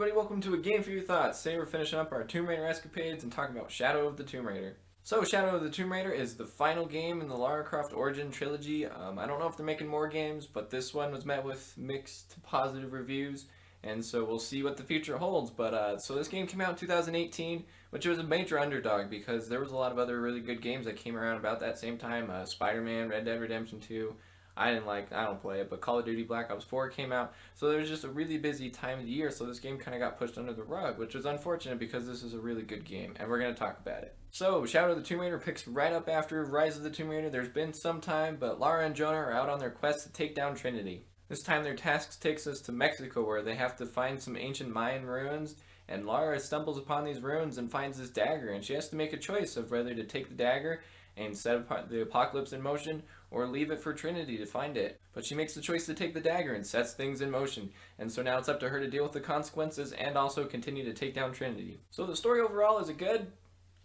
everybody, welcome to A Game for Your Thoughts. Today we're finishing up our Tomb Raider escapades and talking about Shadow of the Tomb Raider. So, Shadow of the Tomb Raider is the final game in the Lara Croft Origin trilogy. I don't know if they're making more games, but this one was met with mixed to positive reviews, and so we'll see what the future holds. So this game came out in 2018, which was a major underdog because there was a lot of other really good games that came around about that same time. Spider-Man, Red Dead Redemption 2. I don't play it, but Call of Duty Black Ops 4 came out. So there was just a really busy time of the year, so this game kind of got pushed under the rug, which was unfortunate because this is a really good game, and we're going to talk about it. So, Shadow of the Tomb Raider picks right up after Rise of the Tomb Raider. There's been some time, but Lara and Jonah are out on their quest to take down Trinity. This time their task takes us to Mexico, where they have to find some ancient Mayan ruins, and Lara stumbles upon these ruins and finds this dagger, and she has to make a choice of whether to take the dagger and set the apocalypse in motion, or leave it for Trinity to find it. But she makes the choice to take the dagger and sets things in motion, and so now it's up to her to deal with the consequences and also continue to take down Trinity. So the story overall, is it good?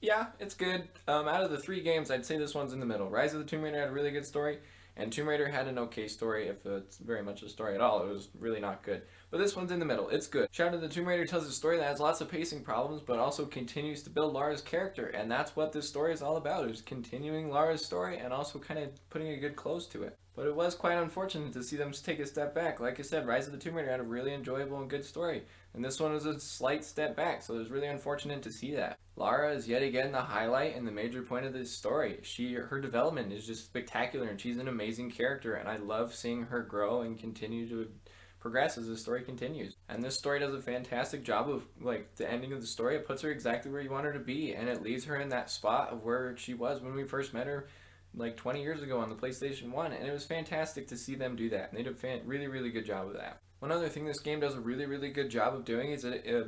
Yeah, it's good. Out of the three games, I'd say this one's in the middle. Rise of the Tomb Raider had a really good story, and Tomb Raider had an okay story. If it's very much a story at all, it was really not good. But this one's in the middle. It's good. Shadow of the Tomb Raider tells a story that has lots of pacing problems, but also continues to build Lara's character, and that's what this story is all about, is continuing Lara's story and also kind of putting a good close to it. But it was quite unfortunate to see them take a step back. Like I said, Rise of the Tomb Raider had a really enjoyable and good story, and this one was a slight step back, so it was really unfortunate to see that. Lara is yet again the highlight and the major point of this story. Her development is just spectacular, and she's an amazing character, and I love seeing her grow and continue to progress as the story continues. And this story does a fantastic job of, the ending of the story. It puts her exactly where you want her to be, and it leaves her in that spot of where she was when we first met her 20 years ago on the PlayStation 1, and it was fantastic to see them do that, and they did a really, really good job of that. One other thing this game does a really, really good job of doing is it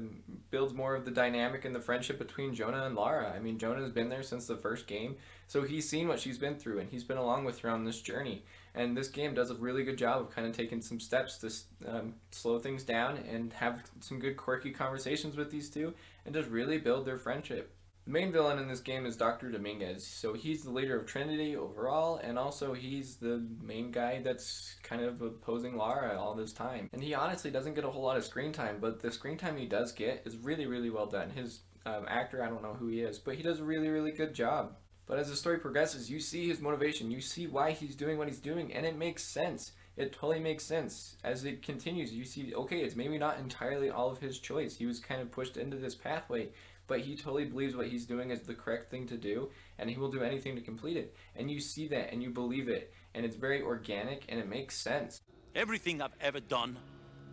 builds more of the dynamic and the friendship between Jonah and Lara. I mean, Jonah's been there since the first game, so he's seen what she's been through, and he's been along with her on this journey. And this game does a really good job of kind of taking some steps to slow things down and have some good quirky conversations with these two, and just really build their friendship. The main villain in this game is Dr. Dominguez, so he's the leader of Trinity overall, and also he's the main guy that's kind of opposing Lara all this time. And he honestly doesn't get a whole lot of screen time, but the screen time he does get is really, really well done. His actor, I don't know who he is, but he does a really, really good job. But as the story progresses, you see his motivation, you see why he's doing what he's doing, and it makes sense. It totally makes sense. As it continues, you see, okay, it's maybe not entirely all of his choice. He was kind of pushed into this pathway, but he totally believes what he's doing is the correct thing to do, and he will do anything to complete it. And you see that, and you believe it, and it's very organic, and it makes sense. Everything I've ever done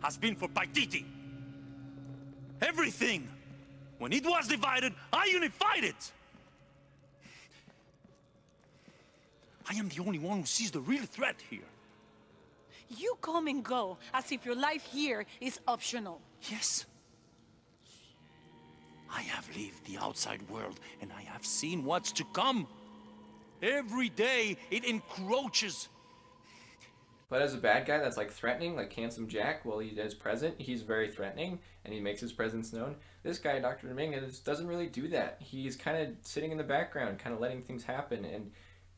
has been for Paititi. Everything! When it was divided, I unified it! I am the only one who sees the real threat here. You come and go as if your life here is optional. Yes. I have lived the outside world, and I have seen what's to come. Every day, it encroaches. But as a bad guy that's threatening, like Handsome Jack, while he is present, he's very threatening, and he makes his presence known. This guy, Dr. Dominguez, doesn't really do that. He's kind of sitting in the background, kind of letting things happen, and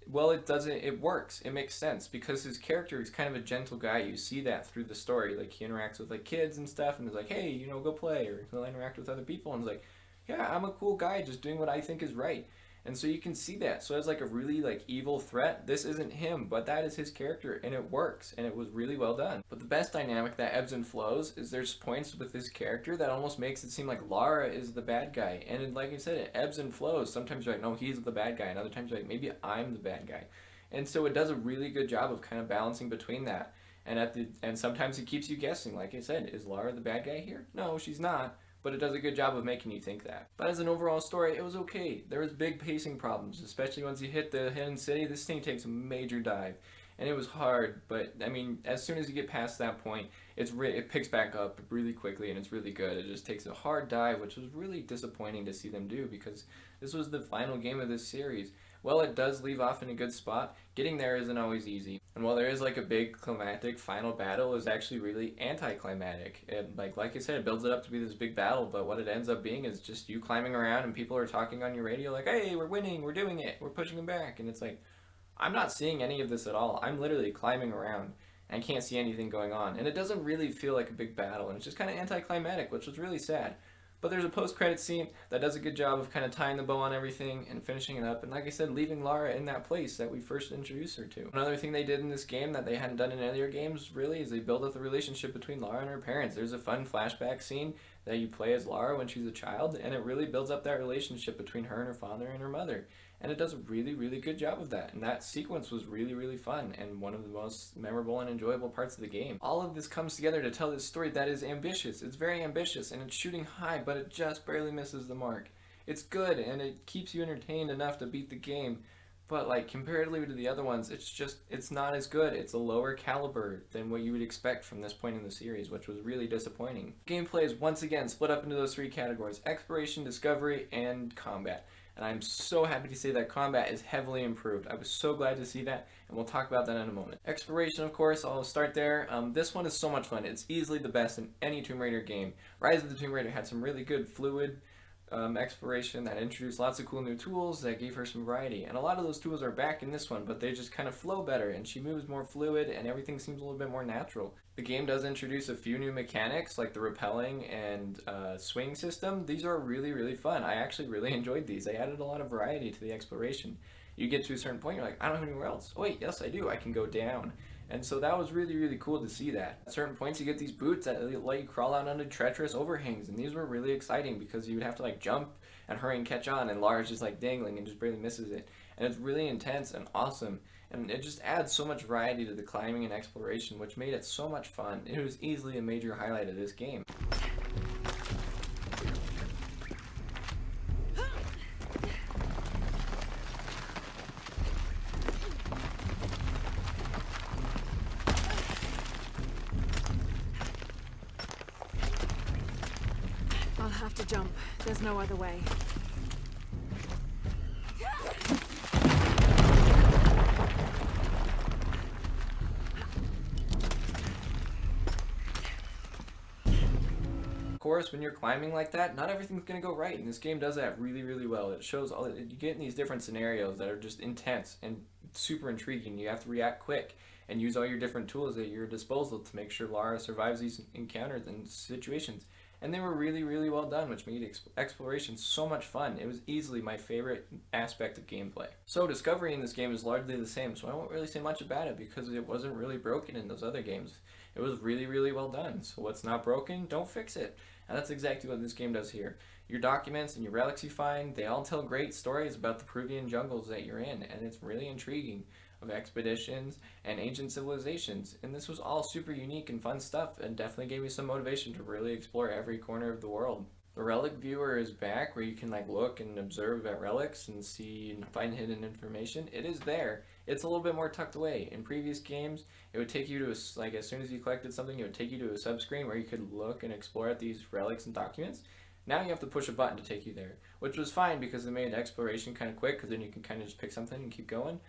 well, it works. It makes sense because his character is kind of a gentle guy. You see that through the story. He interacts with kids and stuff, and is like, hey, go play, or he'll interact with other people, and is like, yeah, I'm a cool guy just doing what I think is right. And so you can see that. So as a really evil threat, this isn't him, but that is his character, and it works, and it was really well done. But the best dynamic that ebbs and flows is there's points with his character that almost makes it seem like Lara is the bad guy. And like I said, it ebbs and flows. Sometimes you're like, no, he's the bad guy, and other times you're like, maybe I'm the bad guy. And so it does a really good job of kind of balancing between that. And sometimes it keeps you guessing. Like I said, is Lara the bad guy here? No, she's not. But it does a good job of making you think that. But as an overall story, it was okay. There was big pacing problems, especially once you hit the hidden city. This thing takes a major dive, and it was hard. But I mean, as soon as you get past that point, it picks back up really quickly, and it's really good. It just takes a hard dive, which was really disappointing to see them do because this was the final game of this series. While it does leave off in a good spot, getting there isn't always easy. And while there is a big climactic final battle, is actually really anticlimactic. And like I said, it builds it up to be this big battle, but what it ends up being is just you climbing around and people are talking on your radio like, hey, we're winning, we're doing it, we're pushing them back. And it's like, I'm not seeing any of this at all. I'm literally climbing around. and I can't see anything going on. And it doesn't really feel like a big battle, and it's just kind of anticlimactic, which was really sad. But there's a post-credit scene that does a good job of kind of tying the bow on everything and finishing it up. And like I said, leaving Lara in that place that we first introduced her to. Another thing they did in this game that they hadn't done in earlier games, really, is they built up the relationship between Lara and her parents. There's a fun flashback scene that you play as Lara when she's a child, and it really builds up that relationship between her and her father and her mother. And it does a really, really good job of that. And that sequence was really, really fun and one of the most memorable and enjoyable parts of the game. All of this comes together to tell this story that is ambitious. It's very ambitious and it's shooting high, but it just barely misses the mark. It's good and it keeps you entertained enough to beat the game, but like comparatively to the other ones, it's not as good. It's a lower caliber than what you would expect from this point in the series, which was really disappointing. Gameplay is once again split up into those three categories: exploration, discovery, and combat. And I'm so happy to say that combat is heavily improved. I was so glad to see that, and we'll talk about that in a moment. Exploration, of course, I'll start there. This one is so much fun. It's easily the best in any Tomb Raider game. Rise of the Tomb Raider had some really good fluid exploration that introduced lots of cool new tools that gave her some variety. And a lot of those tools are back in this one, but they just kind of flow better, and she moves more fluid, and everything seems a little bit more natural. The game does introduce a few new mechanics, like the rappelling and swing system. These are really, really fun. I actually really enjoyed these. They added a lot of variety to the exploration. You get to a certain point, you're like, I don't have anywhere else. Oh wait, yes I do. I can go down. And so that was really, really cool to see that. At certain points you get these boots that let you crawl out onto treacherous overhangs, and these were really exciting because you would have to like jump and hurry and catch on, and Lara's just like dangling and just barely misses it. And it's really intense and awesome, and it just adds so much variety to the climbing and exploration, which made it so much fun. It was easily a major highlight of this game. I'll have to jump. There's no other way. Of course, when you're climbing like that, not everything's going to go right, and this game does that really, really well. It shows all you get in these different scenarios that are just intense and super intriguing. You have to react quick and use all your different tools at your disposal to make sure Lara survives these encounters and situations. And they were really, really well done, which made exploration so much fun. It was easily my favorite aspect of gameplay. So discovery in this game is largely the same, so I won't really say much about it because it wasn't really broken in those other games. It was really, really well done. So what's not broken, don't fix it. And that's exactly what this game does here. Your documents and your relics you find, they all tell great stories about the Peruvian jungles that you're in, and it's really intriguing, of expeditions and ancient civilizations. And this was all super unique and fun stuff, and definitely gave me some motivation to really explore every corner of the world. The relic viewer is back, where you can like look and observe at relics and see and find hidden information. It is there. It's a little bit more tucked away. In previous games, it would take you to like as soon as you collected something, it would take you to a sub-screen where you could look and explore at these relics and documents. Now you have to push a button to take you there, which was fine because it made exploration kind of quick, because then you can kind of just pick something and keep going.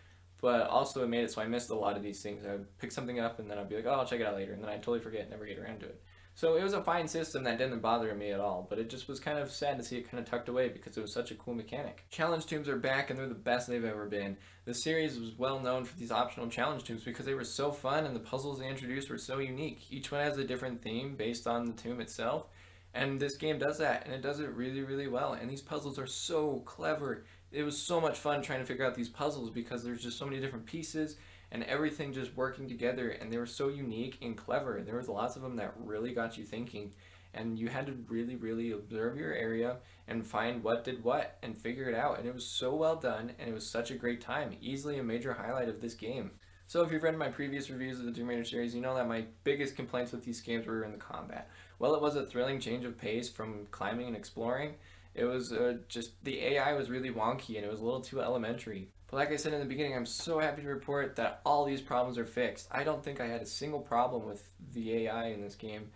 But also it made it so I missed a lot of these things. I would pick something up and then I'd be like, oh, I'll check it out later, and then I'd totally forget and never get around to it. So it was a fine system that didn't bother me at all, but it just was kind of sad to see it kind of tucked away because it was such a cool mechanic. Challenge tombs are back, and they're the best they've ever been. The series was well known for these optional challenge tombs because they were so fun and the puzzles they introduced were so unique. Each one has a different theme based on the tomb itself, and this game does that, and it does it really, really well. And these puzzles are so clever. It was so much fun trying to figure out these puzzles because there's just so many different pieces and everything just working together, and they were so unique and clever. There was lots of them that really got you thinking, and you had to really, really observe your area and find what did what and figure it out. And it was so well done, and it was such a great time. Easily a major highlight of this game. So if you've read my previous reviews of the Tomb Raider series, you know that my biggest complaints with these games were in the combat. Well, it was a thrilling change of pace from climbing and exploring. It was just, the AI was really wonky and it was a little too elementary. But like I said in the beginning, I'm so happy to report that all these problems are fixed. I don't think I had a single problem with the AI in this game.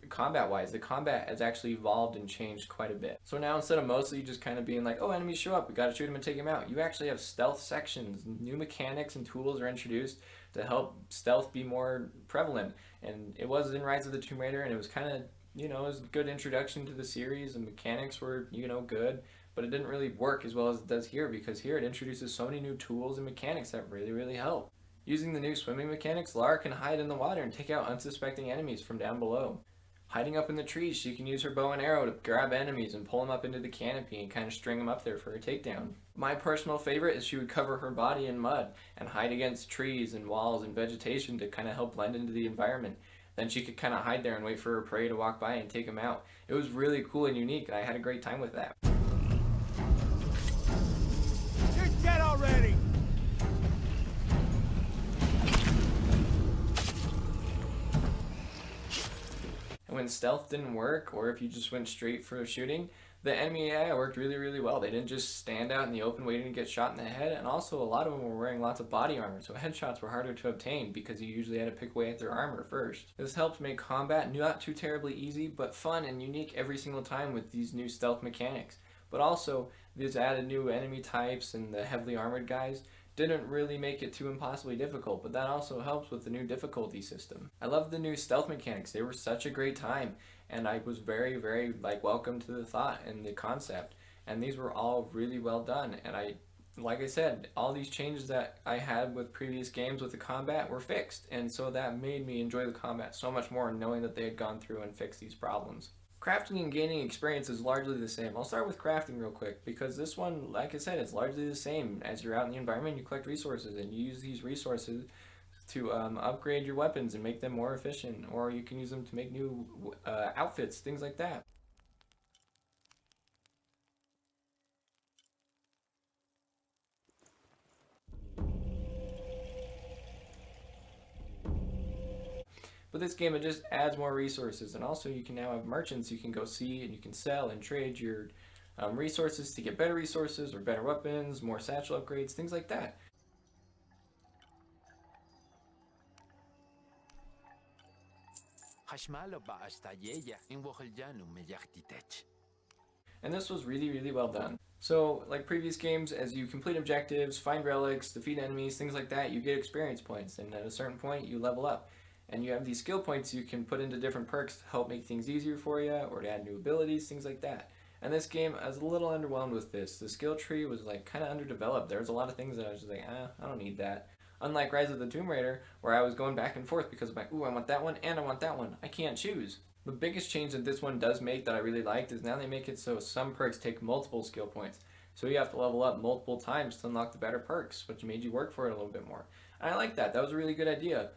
Combat-wise, the combat has actually evolved and changed quite a bit. So now instead of mostly just kind of being like, oh, enemies show up, we gotta shoot them and take them out, you actually have stealth sections. New mechanics and tools are introduced to help stealth be more prevalent. And it was in Rise of the Tomb Raider, and it was kind of, you know, it was a good introduction to the series, and mechanics were, you know, good, but it didn't really work as well as it does here, because here it introduces so many new tools and mechanics that really, really help. Using the new swimming mechanics, Lara can hide in the water and take out unsuspecting enemies from down below. Hiding up in the trees, she can use her bow and arrow to grab enemies and pull them up into the canopy and kind of string them up there for a takedown. My personal favorite is she would cover her body in mud and hide against trees and walls and vegetation to kind of help blend into the environment. Then she could kind of hide there and wait for her prey to walk by and take them out. It was really cool and unique, and I had a great time with that. You're dead already! And when stealth didn't work, or if you just went straight for shooting, the enemy AI worked really well. They didn't just stand out in the open waiting to get shot in the head, and also a lot of them were wearing lots of body armor, so headshots were harder to obtain because you usually had to pick away at their armor first. This helped make combat not too terribly easy, but fun and unique every single time with these new stealth mechanics. But also, these added new enemy types and the heavily armored guys didn't really make it too impossibly difficult, but that also helps with the new difficulty system. I love the new stealth mechanics. They were such a great time, and I was very welcome to the thought and the concept. And these were all really well done, and like I said, all these changes that I had with previous games with the combat were fixed, and so that made me enjoy the combat so much more, knowing that they had gone through and fixed these problems. Crafting and gaining experience is largely the same. I'll start with crafting real quick, because this one, like I said, it's largely the same. As you're out in the environment, you collect resources, and you use these resources to upgrade your weapons and make them more efficient, or you can use them to make new outfits, things like that. But this game, it just adds more resources, and also you can now have merchants you can go see, and you can sell and trade your resources to get better resources or better weapons, more satchel upgrades, things like that. And this was really well done. So, like previous games, as you complete objectives, find relics, defeat enemies, things like that, you get experience points, and at a certain point you level up. And you have these skill points you can put into different perks to help make things easier for you, or to add new abilities, things like that. And this game, I was a little underwhelmed with this. The skill tree was like kind of underdeveloped. There was a lot of things that I was just like, I don't need that. Unlike Rise of the Tomb Raider, where I was going back and forth because of my, ooh, I want that one and I want that one. I can't choose. The biggest change that this one does make that I really liked is now they make it so some perks take multiple skill points. So you have to level up multiple times to unlock the better perks, which made you work for it a little bit more. And I like that. That was a really good idea.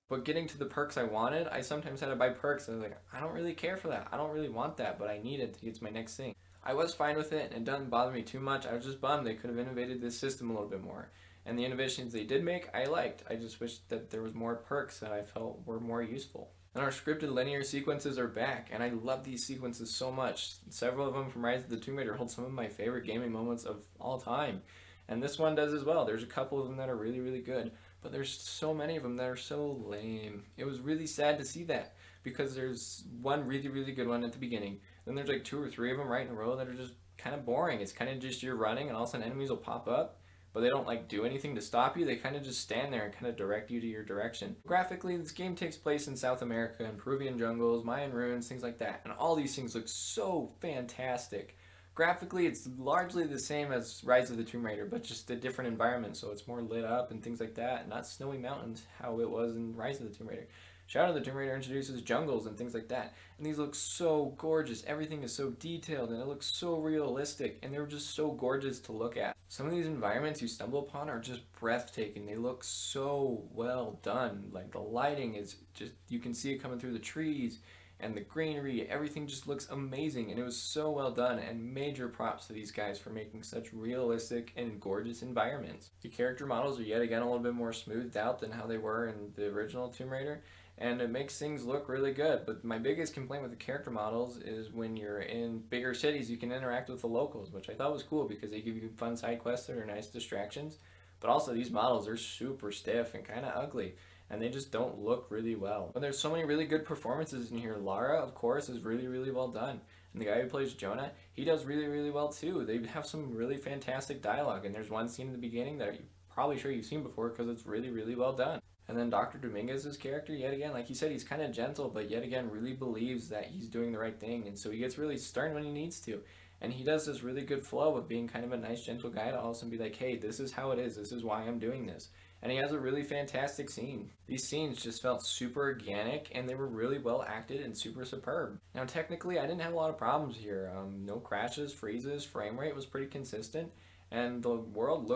But getting to the perks I wanted, I sometimes had to buy perks, and I was like, I don't really care for that. I don't really want that, but I need it to get to my next thing. I was fine with it, and it doesn't bother me too much. I was just bummed they could have innovated this system a little bit more. And the innovations they did make, I liked. I just wish that there was more perks that I felt were more useful. And our scripted linear sequences are back, and I love these sequences so much. Several of them from Rise of the Tomb Raider hold some of my favorite gaming moments of all time. And this one does as well. There's a couple of them that are really good. But there's so many of them that are so lame. It was really sad to see that, because there's one really good one at the beginning. Then there's like 2 or 3 of them right in a row that are just kind of boring. It's kind of just you're running and all of a sudden enemies will pop up, but they don't like do anything to stop you. They kind of just stand there and kind of direct you to your direction. Graphically, this game takes place in South America, in Peruvian jungles, Mayan ruins, things like that. And all these things look so fantastic. Graphically, it's largely the same as Rise of the Tomb Raider, but just a different environment, so it's more lit up and things like that, not snowy mountains how it was in Rise of the Tomb Raider. Shadow of the Tomb Raider introduces jungles and things like that, and these look so gorgeous. Everything is so detailed, and it looks so realistic, and they're just so gorgeous to look at. Some of these environments you stumble upon are just breathtaking. They look so well done. Like, the lighting is just, you can see it coming through the trees, and the greenery, everything just looks amazing, and it was so well done, and major props to these guys for making such realistic and gorgeous environments. The character models are yet again a little bit more smoothed out than how they were in the original Tomb Raider, and it makes things look really good. But my biggest complaint with the character models is when you're in bigger cities, you can interact with the locals, which I thought was cool because they give you fun side quests that are nice distractions. But also these models are super stiff and kind of ugly, and they just don't look really well. But there's so many really good performances in here. Lara, of course, is really well done. And the guy who plays Jonah, he does really well too. They have some really fantastic dialogue, and there's one scene in the beginning that you probably sure you've seen before because it's really, really well done. And then Dr. Dominguez's character, yet again, like he said, he's kind of gentle, but yet again really believes that he's doing the right thing, and so he gets really stern when he needs to. And he does this really good flow of being kind of a nice, gentle guy to all of a sudden be like, hey, this is how it is, this is why I'm doing this. And he has a really fantastic scene. These scenes just felt super organic, and they were really well acted and super superb. Now technically, I didn't have a lot of problems here. No crashes, freezes, frame rate was pretty consistent, and the world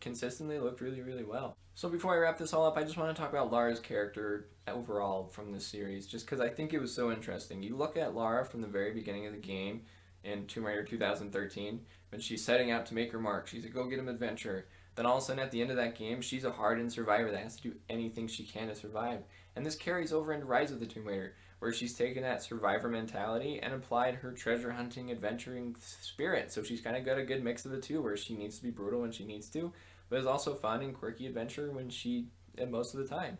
consistently looked really, really well. So before I wrap this all up, I just want to talk about Lara's character overall from this series, just because I think it was so interesting. You look at Lara from the very beginning of the game in Tomb Raider 2013, when she's setting out to make her mark. She's a go-get-'em adventurer. Then all of a sudden at the end of that game, she's a hardened survivor that has to do anything she can to survive. And this carries over into Rise of the Tomb Raider, where she's taken that survivor mentality and applied her treasure hunting, adventuring spirit. So she's kind of got a good mix of the two, where she needs to be brutal when she needs to, but is also fun and quirky adventure when most of the time.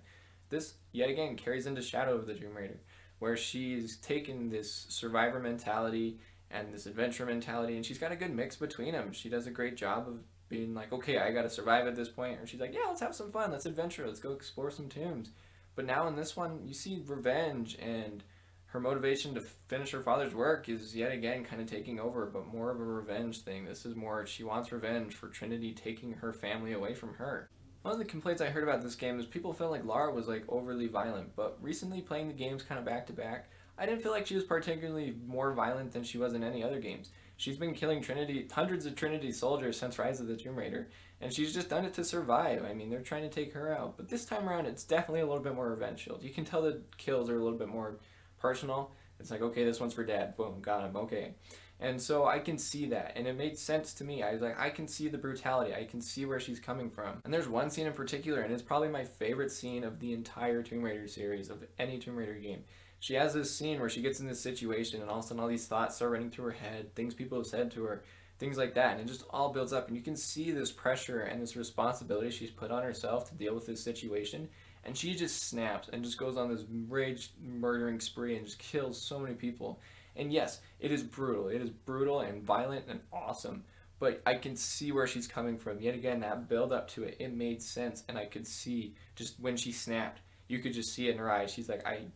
This, yet again, carries into Shadow of the Tomb Raider, where she's taken this survivor mentality and this adventure mentality, and she's got a good mix between them. She does a great job of being like, okay, I gotta survive at this point, or she's like, yeah, let's have some fun, let's adventure, let's go explore some tombs. But now in this one, you see revenge, and her motivation to finish her father's work is yet again kind of taking over, but more of a revenge thing. This is more, she wants revenge for Trinity taking her family away from her. One of the complaints I heard about this game is people felt like Lara was like overly violent, but recently playing the games kind of back to back, I didn't feel like she was particularly more violent than she was in any other games. She's been killing hundreds of Trinity soldiers since Rise of the Tomb Raider, and she's just done it to survive. I mean, they're trying to take her out, but this time around it's definitely a little bit more revengeful. You can tell the kills are a little bit more personal. It's like, okay, this one's for Dad, boom, got him, okay. And so I can see that, and it made sense to me. I was like, I can see the brutality, I can see where she's coming from. And there's one scene in particular, and it's probably my favorite scene of the entire Tomb Raider series, of any Tomb Raider game. She has this scene where she gets in this situation, and all of a sudden all these thoughts start running through her head, things people have said to her, things like that, and it just all builds up, and you can see this pressure and this responsibility she's put on herself to deal with this situation, and she just snaps and just goes on this rage murdering spree and just kills so many people. And yes, it is brutal and violent and awesome, but I can see where she's coming from. Yet again, that build up to it, it made sense, and I could see just when she snapped, you could just see it in her eyes. She's like, I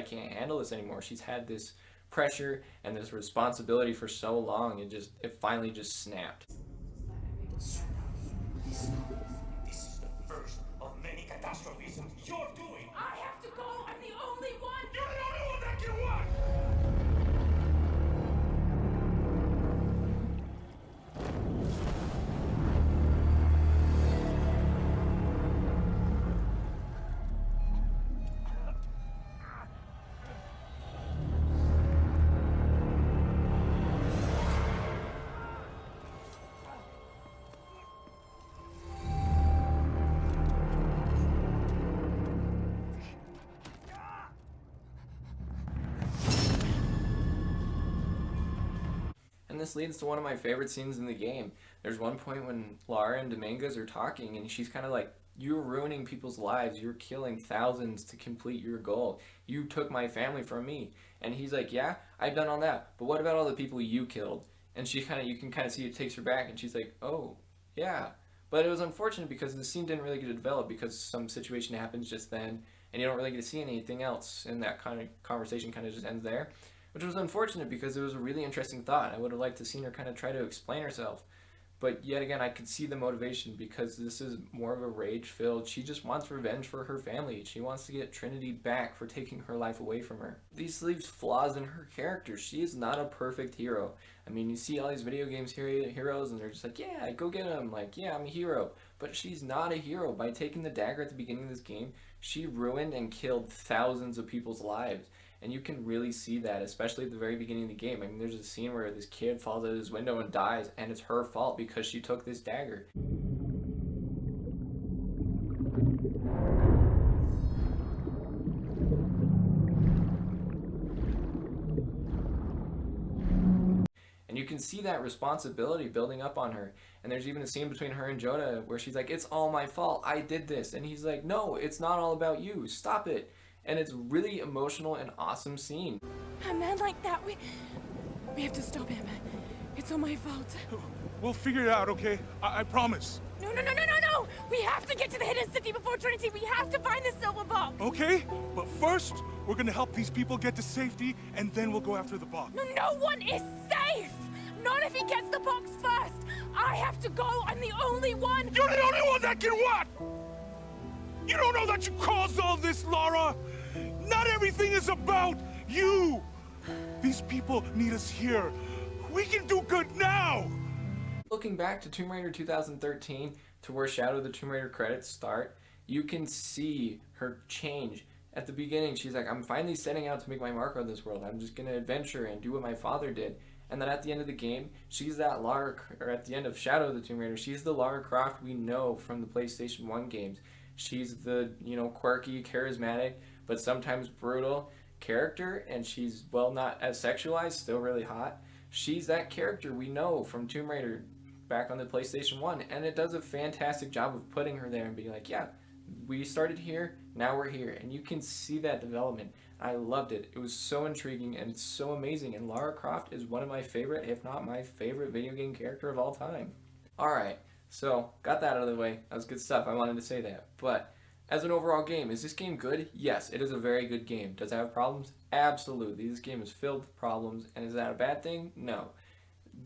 can't handle this anymore. She's had this pressure and this responsibility for so long, and it finally just snapped. This is the first of many catastrophes you're doing. I have to go. I'm the only one. You're the only one that can walk! And this leads to one of my favorite scenes in the game. There's one point when Lara and Dominguez are talking, and she's kind of like, you're ruining people's lives. You're killing thousands to complete your goal. You took my family from me. And he's like, yeah, I've done all that, but what about all the people you killed? And you can kind of see it takes her back, and she's like, oh, yeah. But it was unfortunate because the scene didn't really get to develop, because some situation happens just then, and you don't really get to see anything else, and that kind of conversation kind of just ends there. Which was unfortunate because it was a really interesting thought. I would have liked to seen her kind of try to explain herself. But yet again, I could see the motivation, because this is more of a rage-filled, she just wants revenge for her family. She wants to get Trinity back for taking her life away from her. These leaves flaws in her character. She is not a perfect hero. I mean, you see all these video games heroes, and they're just like, yeah, go get him. Like, yeah, I'm a hero. But she's not a hero. By taking the dagger at the beginning of this game, she ruined and killed thousands of people's lives. And you can really see that, especially at the very beginning of the game. I mean, there's a scene where this kid falls out of his window and dies, and it's her fault because she took this dagger. And you can see that responsibility building up on her. And there's even a scene between her and Jonah where she's like, it's all my fault, I did this. And he's like, no, it's not all about you, stop it. And it's really emotional and awesome scene. A man like that, we have to stop him. It's all my fault. We'll figure it out, okay? I promise. No! We have to get to the hidden city before Trinity. We have to find the silver box. Okay, but first, we're gonna help these people get to safety, and then we'll go after the box. No one is safe. Not if he gets the box first. I have to go. I'm the only one. You're the only one that can what? You don't know that you caused all this, Lara? Not everything is about you. These people need us here. We can do good now. Looking back to Tomb Raider 2013 to where Shadow of the Tomb Raider credits start, you can see her change. At the beginning, she's like, I'm finally setting out to make my mark on this world. I'm just going to adventure and do what my father did. And then at the end of the game, she's that Lara, or at the end of Shadow of the Tomb Raider, she's the Lara Croft we know from the PlayStation 1 games. She's the, quirky, charismatic, but sometimes brutal character, and she's, well, not as sexualized, still really hot. She's that character we know from Tomb Raider back on the PlayStation 1, and it does a fantastic job of putting her there and being like, yeah, we started here, now we're here, and you can see that development. I loved it. It was so intriguing and so amazing, and Lara Croft is one of my favorite, if not my favorite, video game character of all time. Alright, so got that out of the way. That was good stuff. I wanted to say that. But as an overall game, is this game good? Yes, it is a very good game. Does it have problems? Absolutely. This game is filled with problems, and is that a bad thing? No.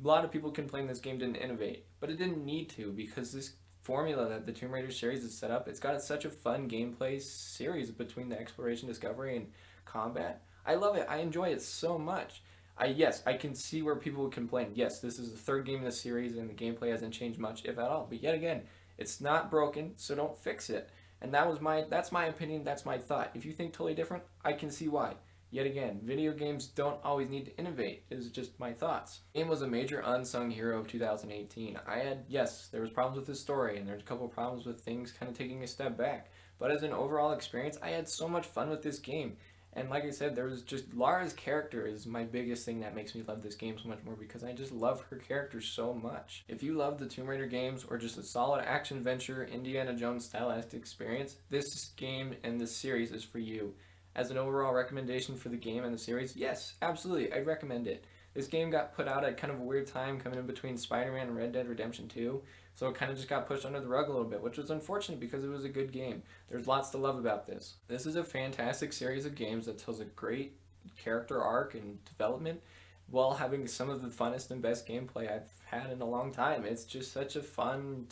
A lot of people complain this game didn't innovate, but it didn't need to, because this formula that the Tomb Raider series is set up, it's got such a fun gameplay series between the exploration, discovery, and combat. I love it. I enjoy it so much. Yes, I can see where people would complain. Yes, this is the third game in the series, and the gameplay hasn't changed much, if at all. But yet again, it's not broken, so don't fix it. And that's my opinion, that's my thought. If you think totally different, I can see why. Yet again, video games don't always need to innovate, is just my thoughts. The game was a major unsung hero of 2018. Yes, there was problems with the story, and there's a couple problems with things kind of taking a step back. But as an overall experience, I had so much fun with this game. And like I said, there was just, Lara's character is my biggest thing that makes me love this game so much more, because I just love her character so much. If you love the Tomb Raider games, or just a solid action-adventure, Indiana Jones style-esque experience, this game and this series is for you. As an overall recommendation for the game and the series, yes, absolutely, I'd recommend it. This game got put out at kind of a weird time, coming in between Spider-Man and Red Dead Redemption 2, so it kind of just got pushed under the rug a little bit, which was unfortunate because it was a good game. There's lots to love about this. This is a fantastic series of games that tells a great character arc and development while having some of the funnest and best gameplay I've had in a long time. It's just such a fun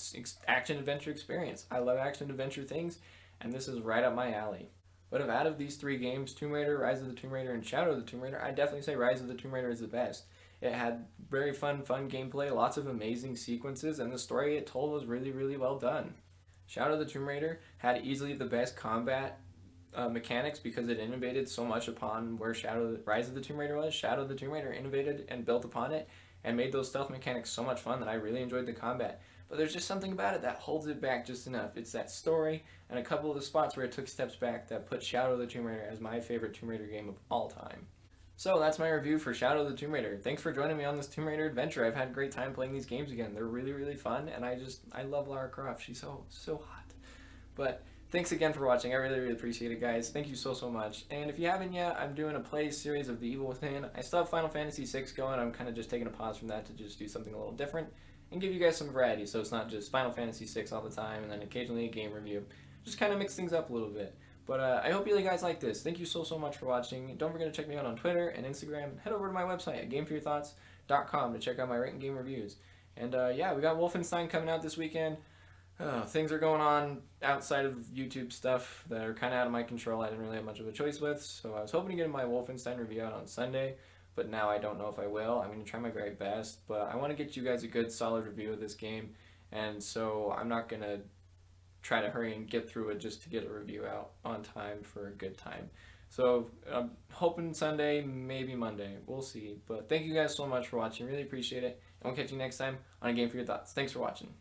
action-adventure experience. I love action-adventure things, and this is right up my alley. But out of these three games, Tomb Raider, Rise of the Tomb Raider, and Shadow of the Tomb Raider, I definitely say Rise of the Tomb Raider is the best. It had very fun gameplay, lots of amazing sequences, and the story it told was really, really well done. Shadow of the Tomb Raider had easily the best combat mechanics because it innovated so much upon where Rise of the Tomb Raider was. Shadow of the Tomb Raider innovated and built upon it and made those stealth mechanics so much fun that I really enjoyed the combat. But there's just something about it that holds it back just enough. It's that story and a couple of the spots where it took steps back that put Shadow of the Tomb Raider as my favorite Tomb Raider game of all time. So that's my review for Shadow of the Tomb Raider. Thanks for joining me on this Tomb Raider adventure. I've had a great time playing these games again. They're really, really fun, and I love Lara Croft. She's so hot. But thanks again for watching. I really, really appreciate it, guys. Thank you so much. And if you haven't yet, I'm doing a play series of The Evil Within. I still have Final Fantasy VI going. I'm kind of just taking a pause from that to just do something a little different and give you guys some variety, so it's not just Final Fantasy VI all the time and then occasionally a game review. Just kind of mix things up a little bit. But I hope you guys like this. Thank you so much for watching. Don't forget to check me out on Twitter and Instagram. Head over to my website at gameforyourthoughts.com to check out my written game reviews. And yeah, we got Wolfenstein coming out this weekend. Things are going on outside of YouTube stuff that are kind of out of my control. I didn't really have much of a choice with, so I was hoping to get my Wolfenstein review out on Sunday, but now I don't know if I will. I'm going to try my very best, but I want to get you guys a good, solid review of this game, and so I'm not going to try to hurry and get through it just to get a review out on time for a good time. So I'm hoping Sunday, maybe Monday. We'll see. But thank you guys so much for watching. Really appreciate it. And we'll catch you next time on A Game for Your Thoughts. Thanks for watching.